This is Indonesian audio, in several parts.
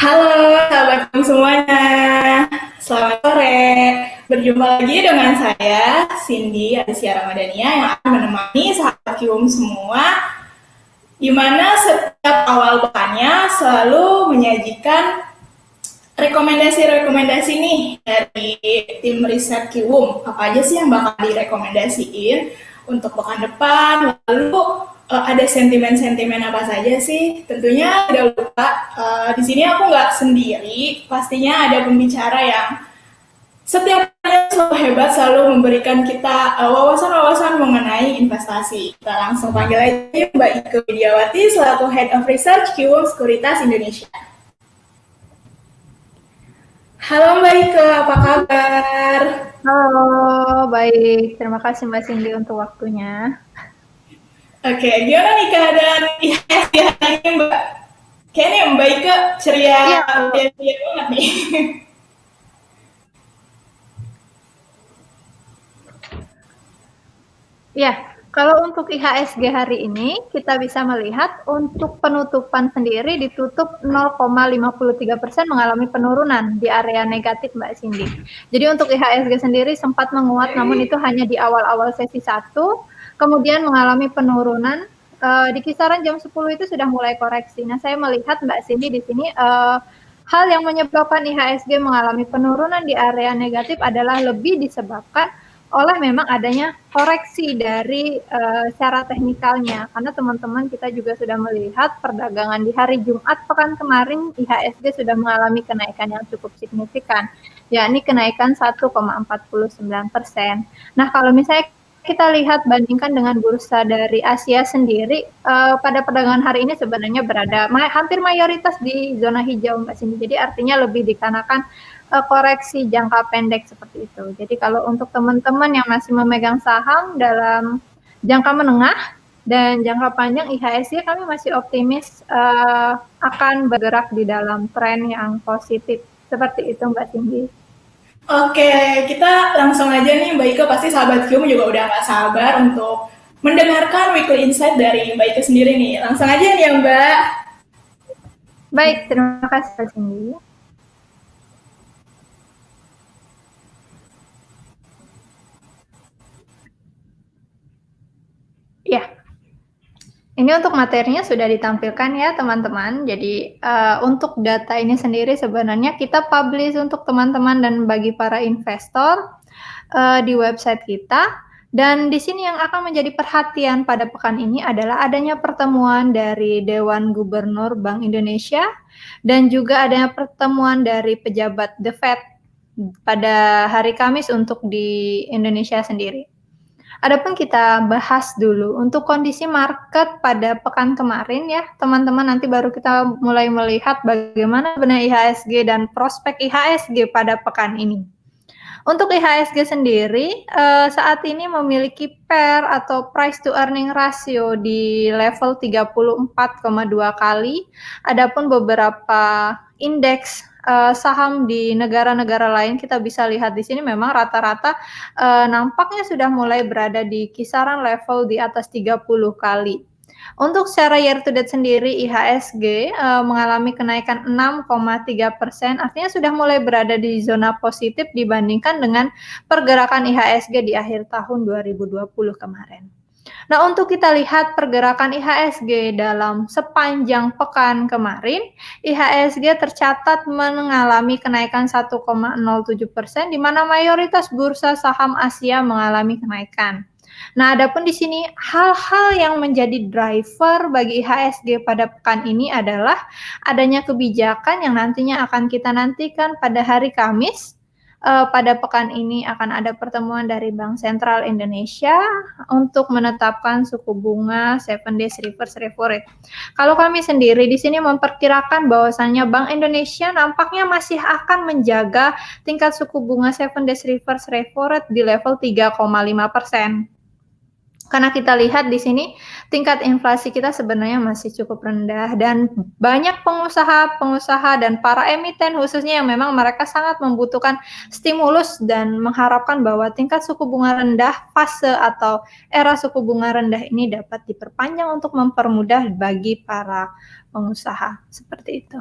Halo sahabatku semuanya, selamat sore. Berjumpa lagi dengan saya, Cindy Aditya Ramadhania, yang akan menemani sahabat Kium semua, di mana setiap awal pekannya selalu menyajikan rekomendasi-rekomendasi nih dari tim riset Kiwum. Apa aja sih yang bakal direkomendasiin untuk pekan depan, lalu ada sentimen-sentimen apa saja sih? Tentunya tidak lupa, di sini aku nggak sendiri, pastinya ada pembicara yang setiap hari selalu hebat, selalu memberikan kita wawasan-wawasan mengenai investasi. Kita langsung panggil aja Mbak Ike Widiawati selaku Head of Research Kiwum Sekuritas Indonesia. Halo Mbak Ike, apa kabar? Halo, baik. Terima kasih Mbak Cindy untuk waktunya. Oke, gimana nih keadaan IHSG hari ini Mbak? Kayaknya Mbak Ike ceria, Iya, ceria banget nih. ya. Kalau untuk IHSG hari ini, kita bisa melihat untuk penutupan sendiri ditutup 0,53% mengalami penurunan di area negatif Mbak Cindy. Jadi untuk IHSG sendiri sempat menguat, namun itu hanya di awal-awal sesi 1, kemudian mengalami penurunan. Di kisaran jam 10 itu sudah mulai koreksi. Nah, saya melihat Mbak Cindy di sini hal yang menyebabkan IHSG mengalami penurunan di area negatif adalah lebih disebabkan oleh memang adanya koreksi dari secara teknikalnya, karena teman-teman kita juga sudah melihat perdagangan di hari Jumat pekan kemarin IHSG sudah mengalami kenaikan yang cukup signifikan, yakni kenaikan 1,49%. Nah, kalau misalnya kita lihat bandingkan dengan bursa dari Asia sendiri, pada perdagangan hari ini sebenarnya berada hampir mayoritas di zona hijau Mbak Cindy, jadi artinya lebih dikarenakan koreksi jangka pendek seperti itu. Jadi kalau untuk teman-teman yang masih memegang saham dalam jangka menengah dan jangka panjang IHSG, kami masih optimis akan bergerak di dalam tren yang positif. Seperti itu Mbak Cindy. Oke, kita langsung aja nih Mbak Ike, pasti sahabat Kium juga udah gak sabar untuk mendengarkan weekly insight dari Mbak Ike sendiri nih. Langsung aja nih ya Mbak. Baik, terima kasih Mbak Cindy. Ya, ini untuk materinya sudah ditampilkan ya teman-teman. Jadi untuk data ini sendiri sebenarnya kita publish untuk teman-teman dan bagi para investor di website kita. Dan di sini yang akan menjadi perhatian pada pekan ini adalah adanya pertemuan dari Dewan Gubernur Bank Indonesia dan juga adanya pertemuan dari pejabat The Fed pada hari Kamis untuk di Indonesia sendiri. Adapun kita bahas dulu untuk kondisi market pada pekan kemarin ya, teman-teman, nanti baru kita mulai melihat bagaimana benar IHSG dan prospek IHSG pada pekan ini. Untuk IHSG sendiri saat ini memiliki PER atau price to earning ratio di level 34,2 kali. Adapun beberapa indeks saham di negara-negara lain, kita bisa lihat di sini memang rata-rata nampaknya sudah mulai berada di kisaran level di atas 30 kali. Untuk secara year to date sendiri, IHSG mengalami kenaikan 6,3%, artinya sudah mulai berada di zona positif dibandingkan dengan pergerakan IHSG di akhir tahun 2020 kemarin. Nah, untuk kita lihat pergerakan IHSG dalam sepanjang pekan kemarin, IHSG tercatat mengalami kenaikan 1,07%, di mana mayoritas bursa saham Asia mengalami kenaikan. Nah, adapun di sini hal-hal yang menjadi driver bagi IHSG pada pekan ini adalah adanya kebijakan yang nantinya akan kita nantikan pada hari Kamis. Pada pekan ini akan ada pertemuan dari Bank Sentral Indonesia untuk menetapkan suku bunga 7 days reverse repo rate. Kalau kami sendiri di sini memperkirakan bahwasannya Bank Indonesia nampaknya masih akan menjaga tingkat suku bunga 7 days reverse repo rate di level 3,5%. Karena kita lihat di sini tingkat inflasi kita sebenarnya masih cukup rendah dan banyak pengusaha-pengusaha dan para emiten khususnya yang memang mereka sangat membutuhkan stimulus dan mengharapkan bahwa tingkat suku bunga rendah, fase atau era suku bunga rendah ini dapat diperpanjang untuk mempermudah bagi para pengusaha. Seperti itu.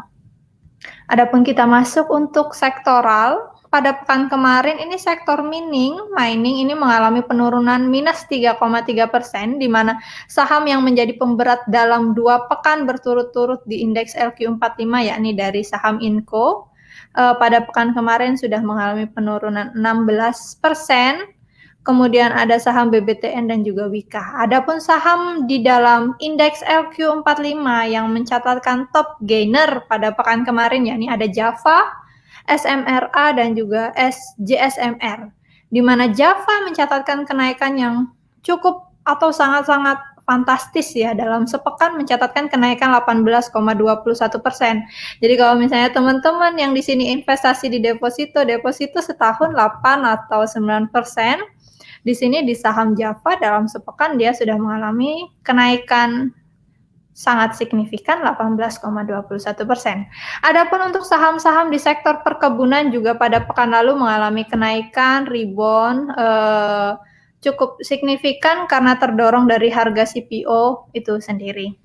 Adapun kita masuk untuk sektoral, pada pekan kemarin ini sektor mining ini mengalami penurunan minus 3,3%, di mana saham yang menjadi pemberat dalam 2 pekan berturut-turut di indeks LQ45 yakni dari saham Inco pada pekan kemarin sudah mengalami penurunan 16%. Kemudian ada saham BBTN dan juga Wika. Adapun saham di dalam indeks LQ45 yang mencatatkan top gainer pada pekan kemarin yakni ada Java, SMRA dan juga SJSMR. Di mana Java mencatatkan kenaikan yang cukup atau sangat-sangat fantastis ya, dalam sepekan mencatatkan kenaikan 18,21%. Jadi kalau misalnya teman-teman yang di sini investasi di deposito setahun 8 atau 9%, di sini di saham Java dalam sepekan dia sudah mengalami kenaikan sangat signifikan 18,21%. Adapun untuk saham-saham di sektor perkebunan juga pada pekan lalu mengalami kenaikan rebound cukup signifikan karena terdorong dari harga CPO itu sendiri.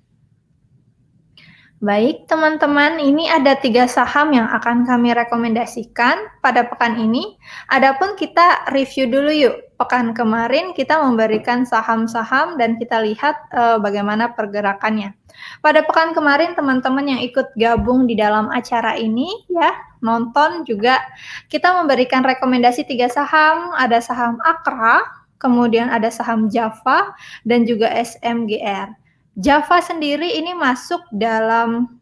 Baik, teman-teman, ini ada 3 saham yang akan kami rekomendasikan pada pekan ini. Adapun kita review dulu yuk. Pekan kemarin kita memberikan saham-saham dan kita lihat bagaimana pergerakannya. Pada pekan kemarin teman-teman yang ikut gabung di dalam acara ini ya, nonton juga, kita memberikan rekomendasi 3 saham, ada saham Akra, kemudian ada saham Java dan juga SMGR. Java sendiri ini masuk dalam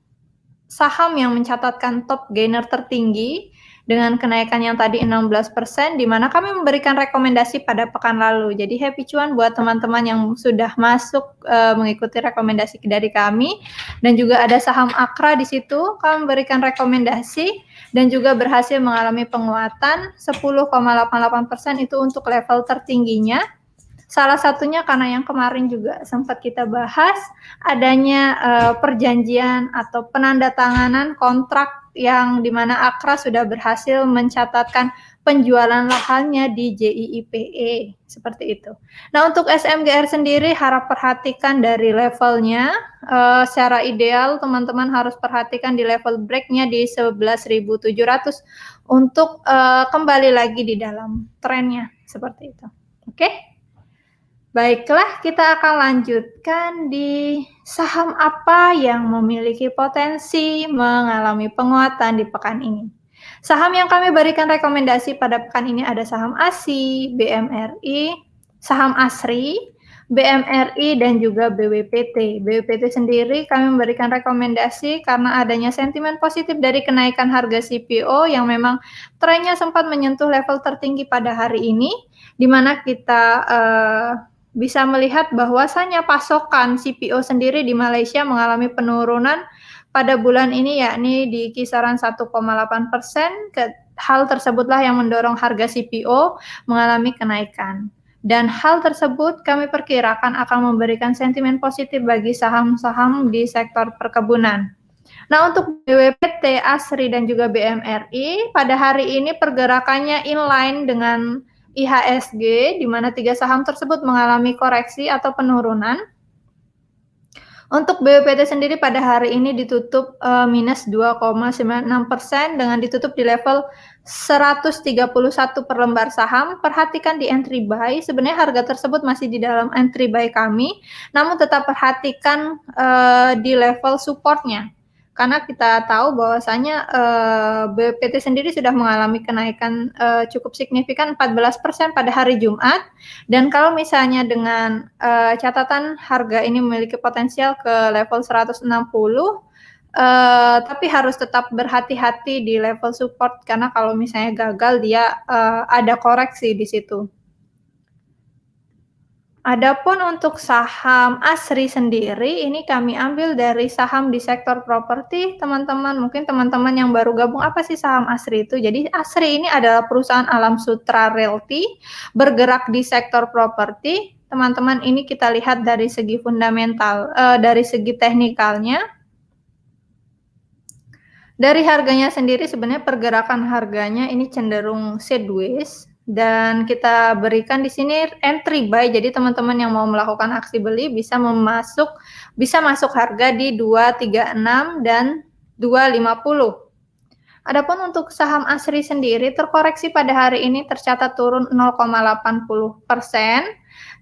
saham yang mencatatkan top gainer tertinggi dengan kenaikan yang tadi 16%, di mana kami memberikan rekomendasi pada pekan lalu. Jadi happy cuan buat teman-teman yang sudah masuk mengikuti rekomendasi dari kami, dan juga ada saham Akra di situ kami memberikan rekomendasi dan juga berhasil mengalami penguatan 10,88% itu untuk level tertingginya. Salah satunya karena yang kemarin juga sempat kita bahas adanya perjanjian atau penandatanganan kontrak yang dimana Akra sudah berhasil mencatatkan penjualan lahannya di JIIPE seperti itu. Nah, untuk SMGR sendiri harap perhatikan dari levelnya. Secara ideal teman-teman harus perhatikan di level breaknya di 11.700 untuk kembali lagi di dalam trennya seperti itu. Oke? Baiklah, kita akan lanjutkan di saham apa yang memiliki potensi mengalami penguatan di pekan ini. Saham yang kami berikan rekomendasi pada pekan ini ada saham ASI, BMRI, saham ASRI, BMRI, dan juga BWPT. BWPT sendiri kami memberikan rekomendasi karena adanya sentimen positif dari kenaikan harga CPO yang memang trennya sempat menyentuh level tertinggi pada hari ini, di mana kita bisa melihat bahwasannya pasokan CPO sendiri di Malaysia mengalami penurunan pada bulan ini yakni di kisaran 1,8%. Hal tersebutlah yang mendorong harga CPO mengalami kenaikan. Dan hal tersebut kami perkirakan akan memberikan sentimen positif bagi saham-saham di sektor perkebunan. Nah, untuk BWPT, ASRI, dan juga BMRI, pada hari ini pergerakannya inline dengan IHSG, di mana 3 saham tersebut mengalami koreksi atau penurunan. Untuk BWPT sendiri pada hari ini ditutup minus 2,96% dengan ditutup di level 131 per lembar saham. Perhatikan di entry buy, sebenarnya harga tersebut masih di dalam entry buy kami, namun tetap perhatikan di level supportnya. Karena kita tahu bahwasanya BPT sendiri sudah mengalami kenaikan cukup signifikan 14% pada hari Jumat, dan kalau misalnya dengan catatan harga ini memiliki potensial ke level 160, tapi harus tetap berhati-hati di level support karena kalau misalnya gagal dia ada koreksi di situ. Adapun untuk saham ASRI sendiri, ini kami ambil dari saham di sektor properti, teman-teman. Mungkin teman-teman yang baru gabung, apa sih saham ASRI itu? Jadi ASRI ini adalah perusahaan Alam Sutra Realty, bergerak di sektor properti. Teman-teman, ini kita lihat dari segi fundamental, dari segi teknikalnya. Dari harganya sendiri sebenarnya pergerakan harganya ini cenderung sideways. Dan kita berikan di sini entry buy, jadi teman-teman yang mau melakukan aksi beli bisa masuk harga di 236 dan 250. Adapun untuk saham ASRI sendiri terkoreksi pada hari ini tercatat turun 0,80%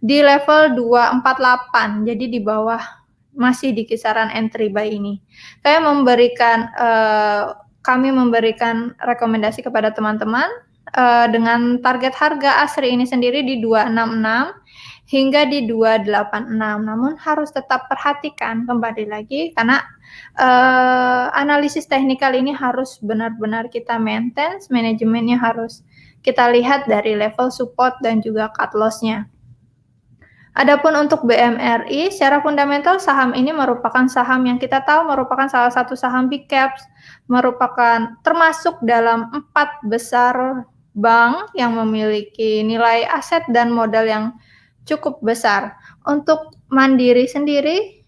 di level 248, jadi di bawah, masih di kisaran entry buy ini. Kami memberikan rekomendasi kepada teman-teman dengan target harga ASRI ini sendiri di 266 hingga di 286. Namun harus tetap perhatikan kembali lagi karena analisis teknikal ini harus benar-benar kita maintain, manajemennya harus kita lihat dari level support dan juga cut loss-nya. Adapun untuk BMRI, secara fundamental saham ini merupakan saham yang kita tahu merupakan salah satu saham big caps, merupakan termasuk dalam 4 besar bank yang memiliki nilai aset dan modal yang cukup besar. Untuk Mandiri sendiri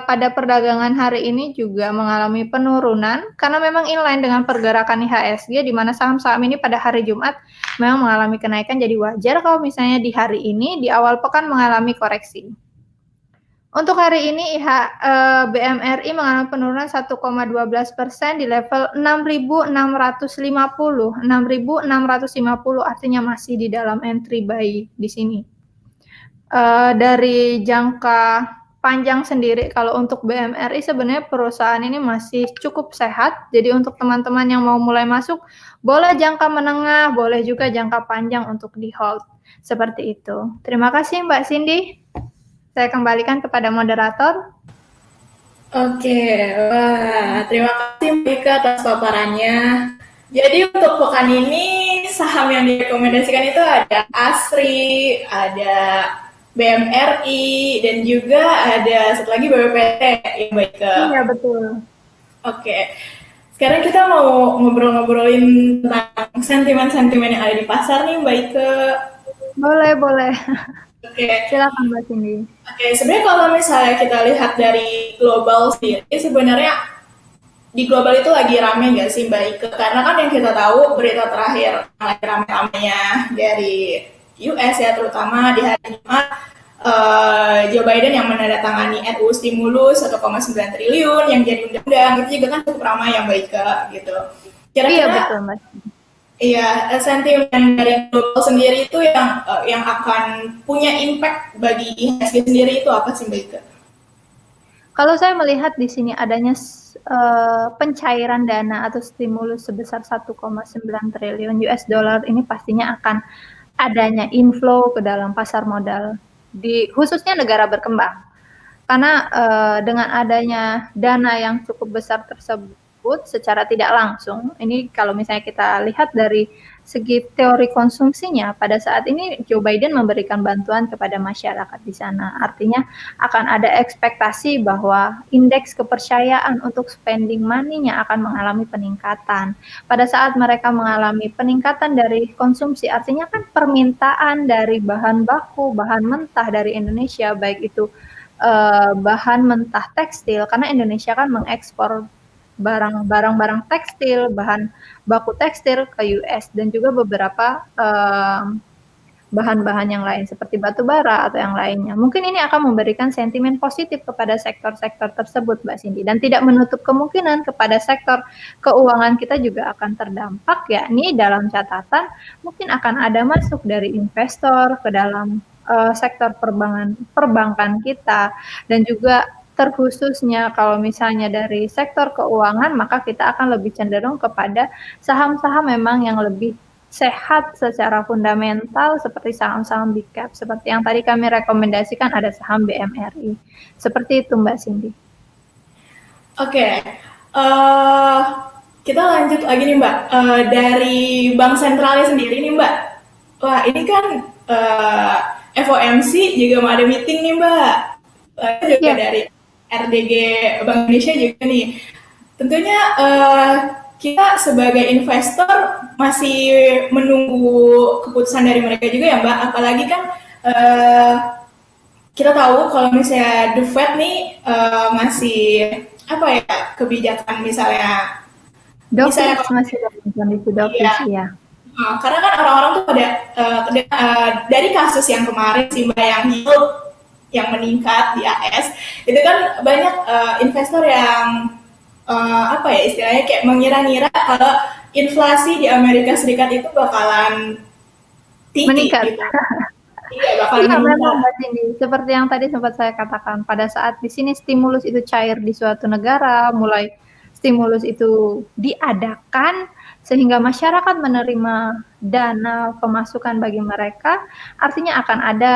pada perdagangan hari ini juga mengalami penurunan karena memang inline dengan pergerakan IHSG, di mana saham-saham ini pada hari Jumat memang mengalami kenaikan, jadi wajar kalau misalnya di hari ini di awal pekan mengalami koreksi. Untuk hari ini BMRI mengalami penurunan 1,12% di level 6.650, artinya masih di dalam entry buy di sini. Dari jangka panjang sendiri, kalau untuk BMRI sebenarnya perusahaan ini masih cukup sehat. Jadi untuk teman-teman yang mau mulai masuk, boleh jangka menengah, boleh juga jangka panjang untuk di hold. Seperti itu. Terima kasih Mbak Cindy. Saya kembalikan kepada moderator. Oke, wah, terima kasih Mbak Ika atas paparannya. Jadi untuk pekan ini saham yang direkomendasikan itu ada ASRI, ada BMRI, dan juga ada satu lagi BWPT ya Mbak Ika. Iya betul. Oke, sekarang kita mau ngobrol-ngobrolin tentang sentimen-sentimen yang ada di pasar nih Mbak Ika. Boleh. Oke, silakan Mbak Cindy. Oke, sebenarnya kalau misalnya kita lihat dari global sendiri, sebenarnya di global itu lagi rame nggak sih Mbak Ike? Karena kan yang kita tahu berita terakhir yang lagi rame-ramenya dari US ya, terutama di hari Jumat, Joe Biden yang menandatangani RUU stimulus 1,9 triliun yang jadi undang-undang, itu juga kan cukup ramai ya Mbak Ike gitu. Iya betul Mbak. Iya, sentimen dari global sendiri itu yang akan punya impact bagi IHSG sendiri itu apa sih Mbak Ika? Kalau saya melihat di sini adanya pencairan dana atau stimulus sebesar 1,9 triliun US dollar ini pastinya akan adanya inflow ke dalam pasar modal di khususnya negara berkembang. Karena dengan adanya dana yang cukup besar tersebut secara tidak langsung, ini kalau misalnya kita lihat dari segi teori konsumsinya, pada saat ini Joe Biden memberikan bantuan kepada masyarakat di sana. Artinya akan ada ekspektasi bahwa indeks kepercayaan untuk spending money-nya akan mengalami peningkatan. Pada saat mereka mengalami peningkatan dari konsumsi, artinya kan permintaan dari bahan baku, bahan mentah dari Indonesia, baik itu bahan mentah tekstil, karena Indonesia kan mengekspor barang-barang tekstil, bahan baku tekstil ke US dan juga beberapa bahan-bahan yang lain seperti batu bara atau yang lainnya. Mungkin ini akan memberikan sentimen positif kepada sektor-sektor tersebut, Mbak Cindy, dan tidak menutup kemungkinan kepada sektor keuangan kita juga akan terdampak, yakni dalam catatan mungkin akan ada masuk dari investor ke dalam sektor perbankan kita, dan juga terkhususnya kalau misalnya dari sektor keuangan, maka kita akan lebih cenderung kepada saham-saham memang yang lebih sehat secara fundamental seperti saham-saham big cap, seperti yang tadi kami rekomendasikan ada saham BMRI. Seperti itu Mbak Cindy. Oke, kita lanjut lagi nih Mbak. Dari Bank Sentralnya sendiri nih Mbak. Wah ini kan FOMC juga mau ada meeting nih Mbak. Juga dari RDG Bank Indonesia juga nih. Tentunya kita sebagai investor masih menunggu keputusan dari mereka juga ya Mbak. Apalagi kan kita tahu kalau misalnya The Fed nih masih apa ya kebijakan misalnya masih dalam kondisi dovish ya. Karena kan orang-orang tuh pada dari kasus yang kemarin sih Mbak yang yield yang meningkat di AS itu kan banyak investor yang apa ya istilahnya kayak mengira-ngira kalau inflasi di Amerika Serikat itu bakalan tinggi meningkat. Gitu. Iya, bakalan meningkat. Memang Mbak Cindy, seperti yang tadi sempat saya katakan, pada saat di sini stimulus itu cair di suatu negara, mulai stimulus itu diadakan sehingga masyarakat menerima dana pemasukan bagi mereka, artinya akan ada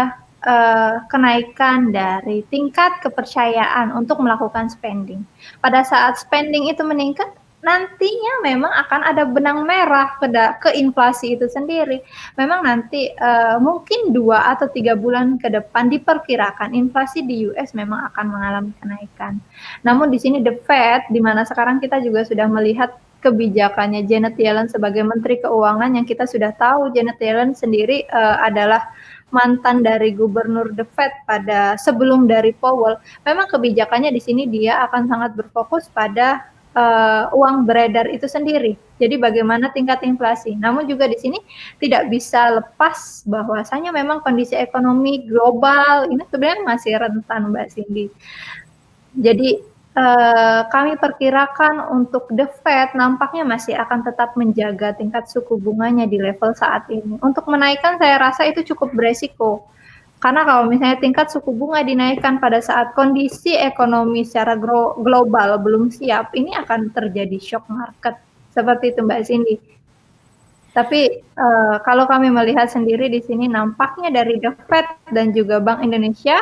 kenaikan dari tingkat kepercayaan untuk melakukan spending. Pada saat spending itu meningkat, nantinya memang akan ada benang merah ke inflasi itu sendiri. Memang nanti mungkin 2 atau 3 bulan ke depan diperkirakan inflasi di US memang akan mengalami kenaikan. Namun di sini The Fed, di mana sekarang kita juga sudah melihat kebijakannya Janet Yellen sebagai Menteri Keuangan, yang kita sudah tahu Janet Yellen sendiri adalah mantan dari gubernur The Fed pada sebelum dari Powell. Memang kebijakannya di sini dia akan sangat berfokus pada uang beredar itu sendiri. Jadi bagaimana tingkat inflasi. Namun juga di sini tidak bisa lepas bahwasanya memang kondisi ekonomi global ini sebenarnya masih rentan, Mbak Cindy. Jadi kami perkirakan untuk The Fed nampaknya masih akan tetap menjaga tingkat suku bunganya di level saat ini. Untuk menaikkan saya rasa itu cukup beresiko. Karena kalau misalnya tingkat suku bunga dinaikkan pada saat kondisi ekonomi secara global belum siap, ini akan terjadi shock market. Seperti itu Mbak Cindy. Tapi kalau kami melihat sendiri di sini nampaknya dari The Fed dan juga Bank Indonesia,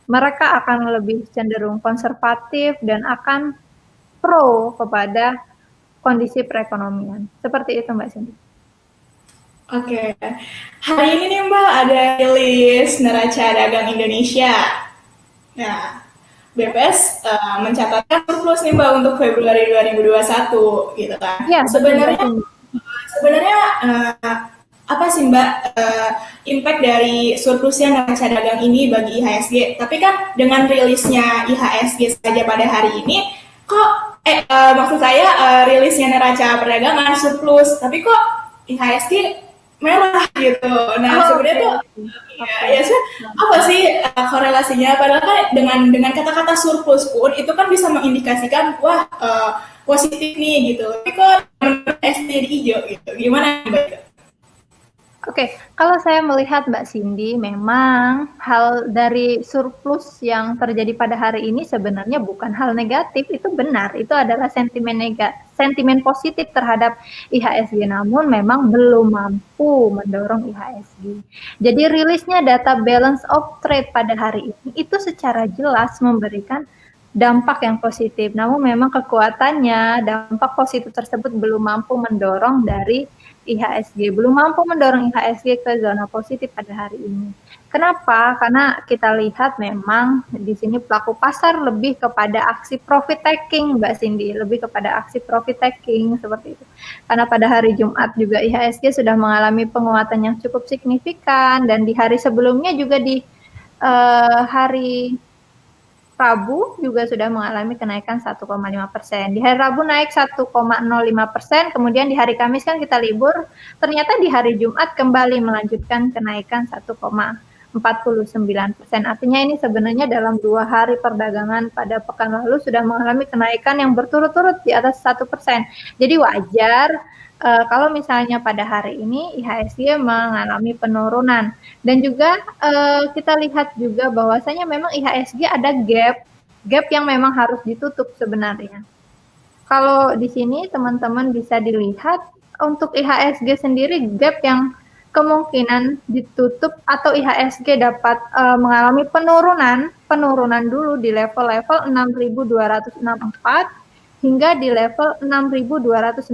mereka akan lebih cenderung konservatif dan akan pro kepada kondisi perekonomian. Seperti itu Mbak Cindy. Oke, hari ini nih Mbak ada rilis neraca dagang Indonesia. Nah, BPS mencatatkan surplus nih Mbak untuk Februari 2021 gitu kan. Ya, sebenarnya apa sih Mbak impact dari surplusnya neraca dagang ini bagi IHSG? Tapi kan dengan rilisnya IHSG saja pada hari ini, kok maksud saya rilisnya neraca perdagangan surplus, tapi kok IHSG merah gitu. Nah sebenarnya tuh ya apa sih korelasinya? Padahal kan dengan kata-kata surplus pun itu kan bisa mengindikasikan wah positif nih gitu. Tapi kok SD di hijau gitu? Gimana Mbak? Oke, kalau saya melihat Mbak Cindy, memang hal dari surplus yang terjadi pada hari ini sebenarnya bukan hal negatif, itu benar, itu adalah sentimen positif terhadap IHSG, namun memang belum mampu mendorong IHSG. Jadi rilisnya data balance of trade pada hari ini, itu secara jelas memberikan dampak yang positif, namun memang kekuatannya, dampak positif tersebut belum mampu mendorong dari IHSG, belum mampu mendorong IHSG ke zona positif pada hari ini. Kenapa? Karena kita lihat memang di sini pelaku pasar lebih kepada aksi profit taking, Mbak Cindy, lebih kepada aksi profit taking seperti itu. Karena pada hari Jumat juga IHSG sudah mengalami penguatan yang cukup signifikan, dan di hari sebelumnya juga di hari Rabu juga sudah mengalami kenaikan 1,5%. Di hari Rabu naik 1,05%, kemudian di hari Kamis kan kita libur, ternyata di hari Jumat kembali melanjutkan kenaikan 1,49%. Artinya ini sebenarnya dalam 2 hari perdagangan pada pekan lalu sudah mengalami kenaikan yang berturut-turut di atas 1%. Jadi wajar kalau misalnya pada hari ini IHSG mengalami penurunan. Dan juga kita lihat juga bahwasanya memang IHSG ada gap yang memang harus ditutup sebenarnya. Kalau di sini teman-teman bisa dilihat untuk IHSG sendiri gap yang kemungkinan ditutup atau IHSG dapat mengalami penurunan dulu di level-level 6.264 hingga di level 6.298.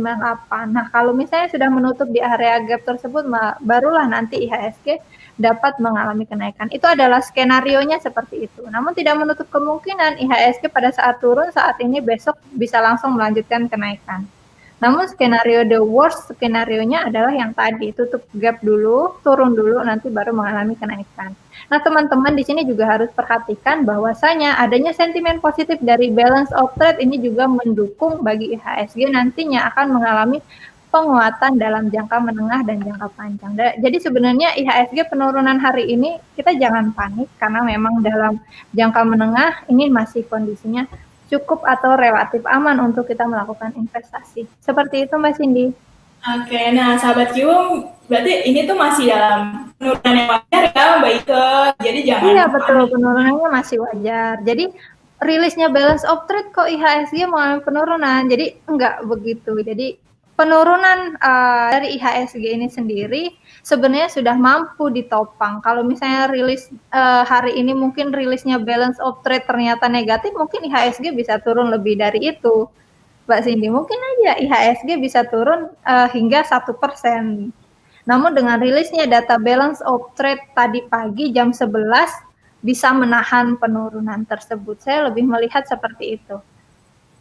Nah, kalau misalnya sudah menutup di area gap tersebut, barulah nanti IHSG dapat mengalami kenaikan. Itu adalah skenarionya seperti itu. Namun tidak menutup kemungkinan IHSG pada saat turun saat ini besok bisa langsung melanjutkan kenaikan. Namun skenario the worst skenario-nya adalah yang tadi, tutup gap dulu, turun dulu, nanti baru mengalami kenaikan. Nah, teman-teman di sini juga harus perhatikan bahwasanya adanya sentimen positif dari balance of trade ini juga mendukung bagi IHSG nantinya akan mengalami penguatan dalam jangka menengah dan jangka panjang. Jadi sebenarnya IHSG penurunan hari ini kita jangan panik karena memang dalam jangka menengah ini masih kondisinya cukup atau relatif aman untuk kita melakukan investasi. Seperti itu Mbak Cindy. Oke, nah sahabat Kiwum, berarti ini tuh masih dalam penurunan yang wajar ya Mbak Ike, jadi jangan Iya betul, penurunannya masih wajar. Jadi rilisnya balance of trade kok IHSG mengalami penurunan, jadi enggak begitu. Jadi penurunan dari IHSG ini sendiri sebenarnya sudah mampu ditopang. Kalau misalnya rilis hari ini mungkin rilisnya balance of trade ternyata negatif, mungkin IHSG bisa turun lebih dari itu, Mbak Cindy. Mungkin aja IHSG bisa turun hingga 1%. Namun dengan rilisnya data balance of trade tadi pagi jam 11 bisa menahan penurunan tersebut. Saya lebih melihat seperti itu.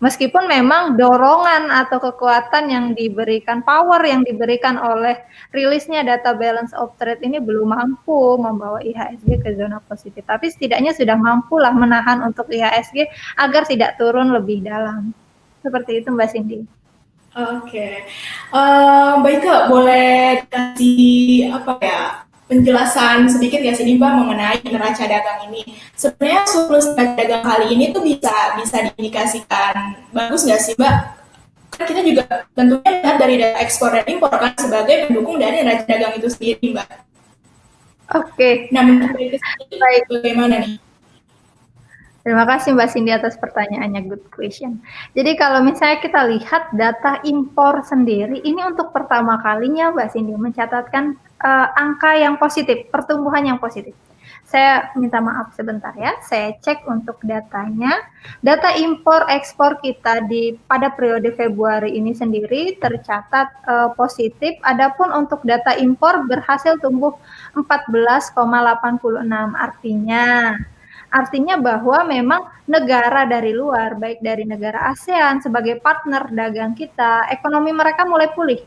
Meskipun memang dorongan atau kekuatan yang diberikan, power yang diberikan oleh rilisnya data balance of trade ini belum mampu membawa IHSG ke zona positif. Tapi setidaknya sudah mampulah menahan untuk IHSG agar tidak turun lebih dalam. Seperti itu Mbak Cindy. Oke, Mbak Ike boleh kasih apa ya penjelasan sedikit ya sini Mbak mengenai neraca dagang ini. Sebenarnya surplus neraca dagang kali ini tuh bisa diindikasikan bagus nggak sih Mbak? Kan kita juga tentunya lihat dari data ekspor dan impor kan sebagai pendukung dari neraca dagang itu sendiri Mbak. Oke. Nah menurut Mbak Ike sendiri bagaimana nih? Terima kasih Mbak Cindy atas pertanyaannya, good question. Jadi kalau misalnya kita lihat data impor sendiri, ini untuk pertama kalinya Mbak Cindy mencatatkan angka yang positif, pertumbuhan yang positif. Saya minta maaf sebentar ya, saya cek untuk datanya. Data impor ekspor kita pada periode Februari ini sendiri tercatat positif, adapun untuk data impor berhasil tumbuh 14,86, Artinya bahwa memang negara dari luar, baik dari negara ASEAN sebagai partner dagang kita, ekonomi mereka mulai pulih.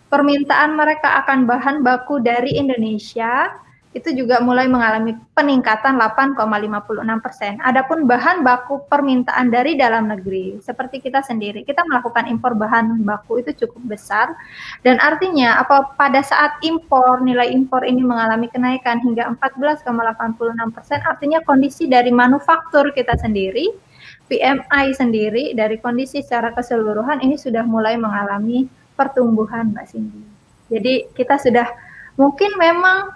Permintaan mereka akan bahan baku dari Indonesia itu juga mulai mengalami peningkatan 8,56%. Adapun bahan baku permintaan dari dalam negeri, seperti kita sendiri, kita melakukan impor bahan baku itu cukup besar, dan artinya pada saat impor, nilai impor ini mengalami kenaikan hingga 14,86%, artinya kondisi dari manufaktur kita sendiri, PMI sendiri, dari kondisi secara keseluruhan ini sudah mulai mengalami pertumbuhan, Mbak Cindy. Jadi kita sudah mungkin memang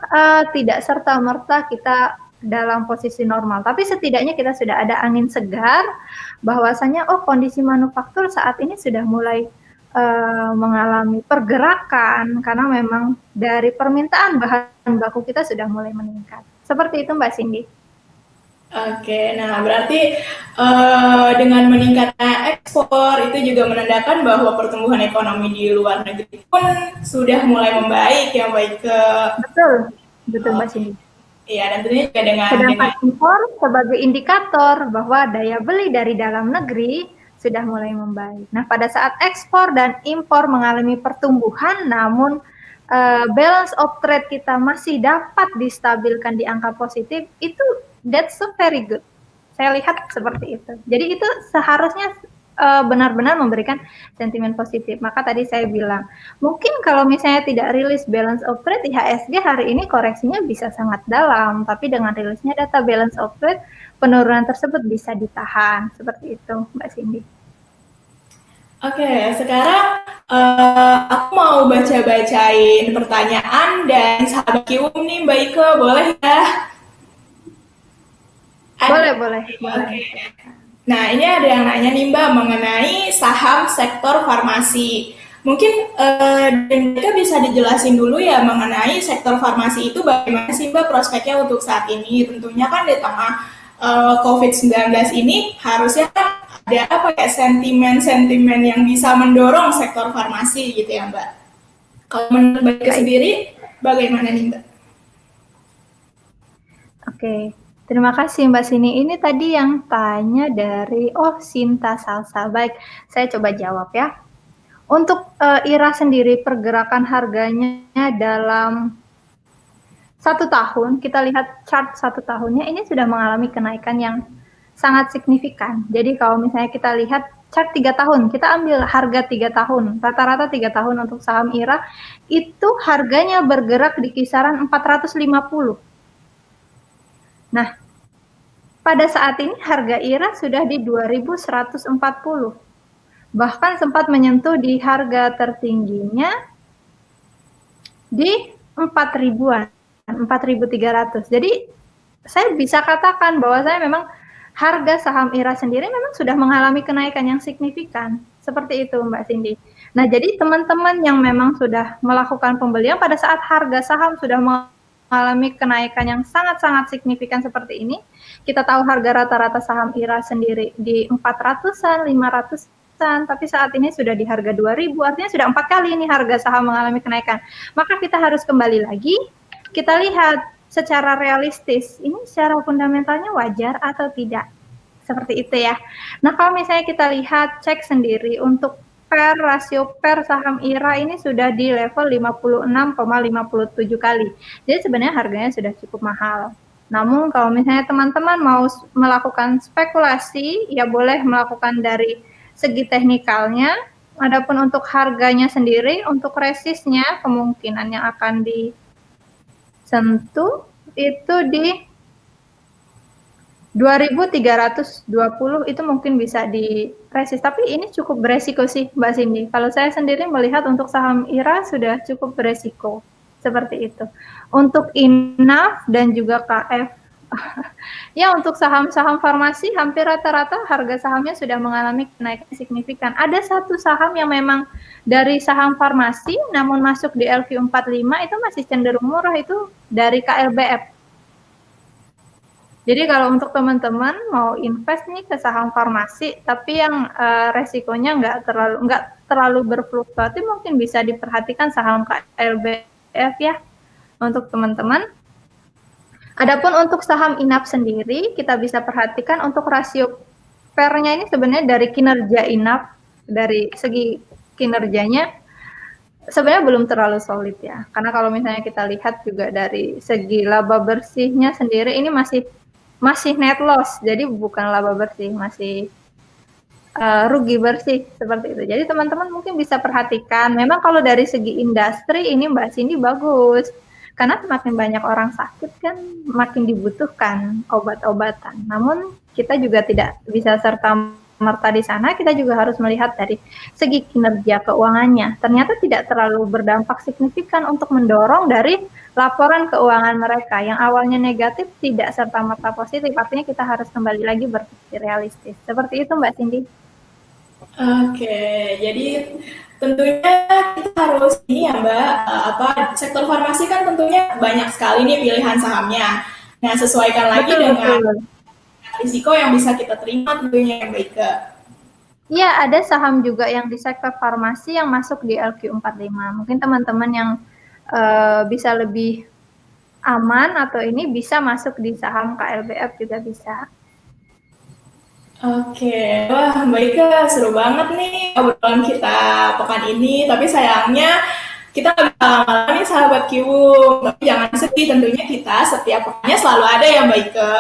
tidak serta-merta kita dalam posisi normal, tapi setidaknya kita sudah ada angin segar bahwasanya kondisi manufaktur saat ini sudah mulai mengalami pergerakan karena memang dari permintaan bahan baku kita sudah mulai meningkat. Seperti itu Mbak Cindy. Oke, nah berarti dengan meningkatnya ekspor itu juga menandakan bahwa pertumbuhan ekonomi di luar negeri pun sudah mulai membaik ya Mbak Ike. Betul Mbak Cindy. Iya, dan tentunya juga dengan impor sebagai indikator bahwa daya beli dari dalam negeri sudah mulai membaik. Nah, pada saat ekspor dan impor mengalami pertumbuhan, namun balance of trade kita masih dapat distabilkan di angka positif, itu that's so very good. Saya lihat seperti itu. Jadi itu seharusnya benar-benar memberikan sentimen positif. Maka tadi saya bilang, mungkin kalau misalnya tidak rilis balance of trade, IHSG hari ini koreksinya bisa sangat dalam, tapi dengan rilisnya data balance of trade, penurunan tersebut bisa ditahan. Seperti itu, Mbak Cindy. Oke, sekarang aku mau baca-bacain pertanyaan dari sahabat Kiwum nih, Mbak Ike, boleh ya? Boleh. Oke. Nah, ini ada yang nanya nih Mbak mengenai saham sektor farmasi. Mungkin Mbak bisa dijelasin dulu ya mengenai sektor farmasi itu bagaimana sih Mbak prospeknya untuk saat ini. Tentunya kan di tengah COVID-19 ini harusnya kan ada apa ya sentimen-sentimen yang bisa mendorong sektor farmasi gitu ya Mbak. Kalau menurut Mbak sendiri bagaimana nih Mbak? Oke. Terima kasih Mbak Sini. Ini tadi yang tanya dari Sinta Salsa. Baik, saya coba jawab ya. Untuk IRA sendiri pergerakan harganya dalam 1 tahun, kita lihat chart 1 tahunnya ini sudah mengalami kenaikan yang sangat signifikan. Jadi kalau misalnya kita lihat chart 3 tahun, kita ambil harga 3 tahun, rata-rata 3 tahun untuk saham IRA, itu harganya bergerak di kisaran 450. Nah, pada saat ini harga IRA sudah di 2.140. Bahkan sempat menyentuh di harga tertingginya di 4.000-an, 4.300. Jadi saya bisa katakan bahwa saya memang harga saham IRA sendiri memang sudah mengalami kenaikan yang signifikan. Seperti itu Mbak Cindy. Nah, jadi teman-teman yang memang sudah melakukan pembelian pada saat harga saham sudah mengalami kenaikan yang sangat-sangat signifikan seperti ini, kita tahu harga rata-rata saham IRA sendiri di 400-an, 500-an, tapi saat ini sudah di harga 2.000, artinya sudah 4 kali ini harga saham mengalami kenaikan. Maka kita harus kembali lagi, kita lihat secara realistis, ini secara fundamentalnya wajar atau tidak. Seperti itu ya. Nah, kalau misalnya kita lihat, cek sendiri untuk rasio per saham IRA ini sudah di level 56,57 kali. Jadi sebenarnya harganya sudah cukup mahal. Namun kalau misalnya teman-teman mau melakukan spekulasi, ya boleh melakukan dari segi teknikalnya. Adapun untuk harganya sendiri, untuk resistnya kemungkinan yang akan disentuh itu di 2.320 itu mungkin bisa diresist, tapi ini cukup beresiko sih Mbak Cindy. Kalau saya sendiri melihat untuk saham IRA sudah cukup beresiko, seperti itu. Untuk INAF dan juga KF, ya untuk saham-saham farmasi hampir rata-rata harga sahamnya sudah mengalami kenaikan signifikan. Ada satu saham yang memang dari saham farmasi namun masuk di LQ45 itu masih cenderung murah, itu dari KLBF. Jadi kalau untuk teman-teman mau invest nih ke saham farmasi, tapi yang resikonya nggak terlalu berfluktuatif, mungkin bisa diperhatikan saham KLBF ya untuk teman-teman. Adapun untuk saham INAF sendiri, kita bisa perhatikan untuk rasio PER-nya ini sebenarnya dari kinerja INAF, dari segi kinerjanya sebenarnya belum terlalu solid ya. Karena kalau misalnya kita lihat juga dari segi laba bersihnya sendiri ini masih net loss, jadi bukan laba bersih, masih rugi bersih seperti itu. Jadi teman-teman mungkin bisa perhatikan, memang kalau dari segi industri ini Mbak Cindy bagus, karena semakin banyak orang sakit kan makin dibutuhkan obat-obatan. Namun kita juga tidak bisa serta-merta di sana, kita juga harus melihat dari segi kinerja keuangannya. Ternyata tidak terlalu berdampak signifikan untuk mendorong dari laporan keuangan mereka yang awalnya negatif tidak serta-merta positif. Artinya kita harus kembali lagi berpikir realistis. Seperti itu Mbak Cindy. Oke, jadi tentunya kita harus ini ya Mbak, sektor farmasi kan tentunya banyak sekali nih pilihan sahamnya. Nah, sesuaikan lagi dengan risiko yang bisa kita terima tentunya yang baik. Iya, ada saham juga yang di sektor farmasi yang masuk di LQ45. Mungkin teman-teman yang bisa lebih aman atau ini bisa masuk di saham KLBF juga bisa. Oke, wah Mbak Ika seru banget nih obrolan kita pekan ini. Tapi sayangnya kita nggak bisa lama-lama nih sahabat Kiwum. Tapi jangan sedih, tentunya kita setiap pekannya selalu ada ya Mbak Ika.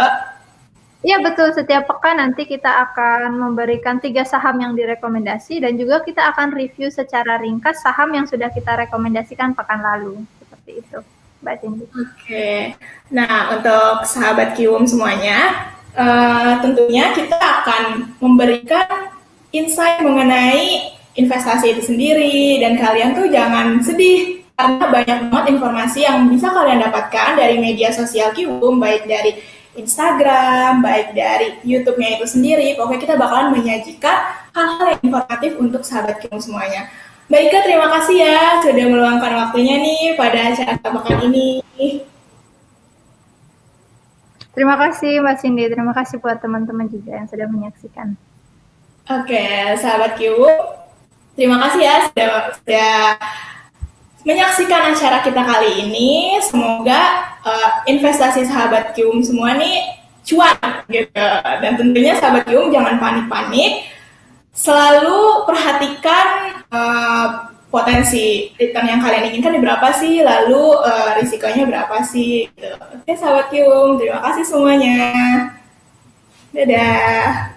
Iya betul, setiap pekan nanti kita akan memberikan 3 saham yang direkomendasi dan juga kita akan review secara ringkas saham yang sudah kita rekomendasikan pekan lalu. Seperti itu, Mbak Cindy. Oke, nah untuk sahabat Kiwum semuanya, tentunya kita akan memberikan insight mengenai investasi itu sendiri dan kalian tuh jangan sedih karena banyak banget informasi yang bisa kalian dapatkan dari media sosial Kiwum, baik dari Instagram, baik dari YouTube-nya itu sendiri. Pokoknya kita bakalan menyajikan hal-hal yang informatif untuk sahabat Kiwum semuanya. Baik Kak, terima kasih ya sudah meluangkan waktunya nih pada acara pekan ini. Terima kasih Mbak Cindy, terima kasih buat teman-teman juga yang sudah menyaksikan. Oke, sahabat Q, terima kasih ya sudah menyaksikan acara kita kali ini. Semoga investasi sahabat Q semua nih cuan gitu. Dan tentunya sahabat Q jangan panik-panik. Selalu perhatikan potensi return yang kalian inginkan berapa sih, lalu risikonya berapa sih. Gitu. Oke, sahabat Q, terima kasih semuanya. Dadah.